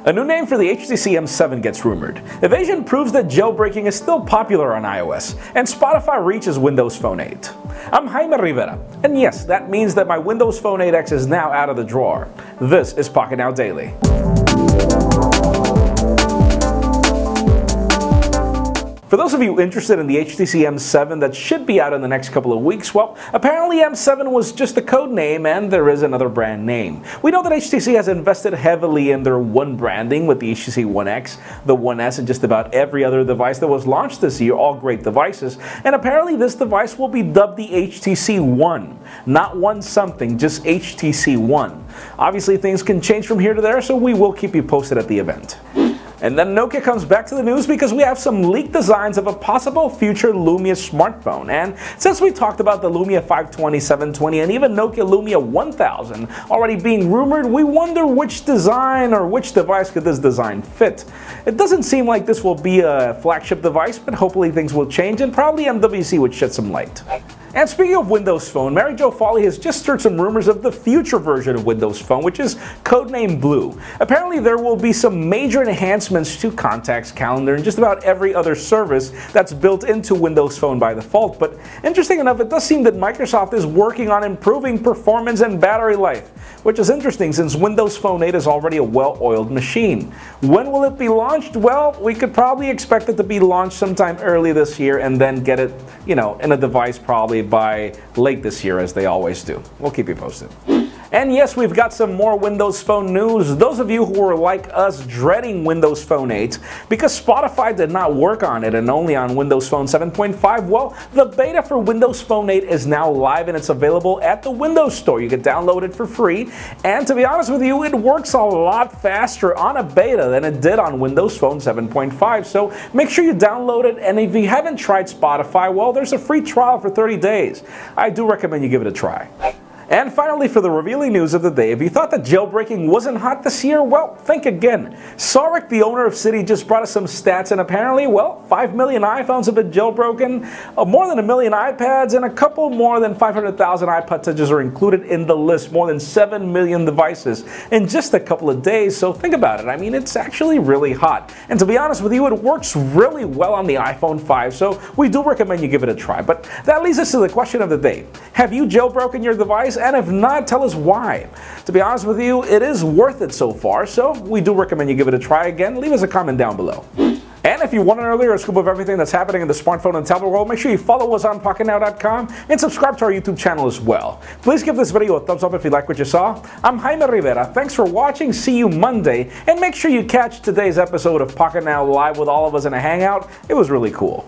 A new name for the HTC M7 gets rumored. Evasion proves that jailbreaking is still popular on iOS, and Spotify reaches Windows Phone 8. I'm Jaime Rivera, and yes, that means that my Windows Phone 8X is now out of the drawer. This is Pocketnow Daily. For those of you interested in the HTC M7 that should be out in the next couple of weeks, well, apparently M7 was just a code name and there is another brand name. We know that HTC has invested heavily in their One branding with the HTC One X, the One S, and just about every other device that was launched this year, all great devices, and apparently this device will be dubbed the HTC One. Not One something, just HTC One. Obviously things can change from here to there, so we will keep you posted at the event. And then Nokia comes back to the news because we have some leaked designs of a possible future Lumia smartphone. And since we talked about the Lumia 520, 720, and even Nokia Lumia 1000 already being rumored, we wonder which design or which device could this design fit. It doesn't seem like this will be a flagship device, but hopefully things will change and probably MWC would shed some light. And speaking of Windows Phone, Mary Jo Foley has just stirred some rumors of the future version of Windows Phone, which is codenamed Blue. Apparently there will be some major enhancements to contacts, calendar, and just about every other service that's built into Windows Phone by default. But interesting enough, it does seem that Microsoft is working on improving performance and battery life, which is interesting since Windows Phone 8 is already a well-oiled machine. When will it be launched? Well, we could probably expect it to be launched sometime early this year and then get it, in a device probably by late this year, as they always do. We'll keep you posted. And yes, we've got some more Windows Phone news. Those of you who were like us dreading Windows Phone 8 because Spotify did not work on it and only on Windows Phone 7.5, well, the beta for Windows Phone 8 is now live and it's available at the Windows Store. You can download it for free, and to be honest with you, it works a lot faster on a beta than it did on Windows Phone 7.5, so make sure you download it, and if you haven't tried Spotify, well, there's a free trial for 30 days. I do recommend you give it a try. And finally, for the revealing news of the day, if you thought that jailbreaking wasn't hot this year, well, think again. Sarek, the owner of Citi, just brought us some stats, and apparently, well, 5 million iPhones have been jailbroken, more than 1 million iPads, and a couple more than 500,000 iPod touches are included in the list, more than 7 million devices in just a couple of days. So think about it. I mean, it's actually really hot. And to be honest with you, it works really well on the iPhone 5, so we do recommend you give it a try. But that leads us to the question of the day. Have you jailbroken your device? And if not, tell us why. To be honest with you, it is worth it so far, so we do recommend you give it a try. Again, leave us a comment down below. And if you want an earlier scoop of everything that's happening in the smartphone and tablet world, make sure you follow us on Pocketnow.com and subscribe to our YouTube channel as well. Please give this video a thumbs up if you like what you saw. I'm Jaime Rivera. Thanks for watching. See you Monday. And make sure you catch today's episode of Pocketnow Live with all of us in a hangout. It was really cool.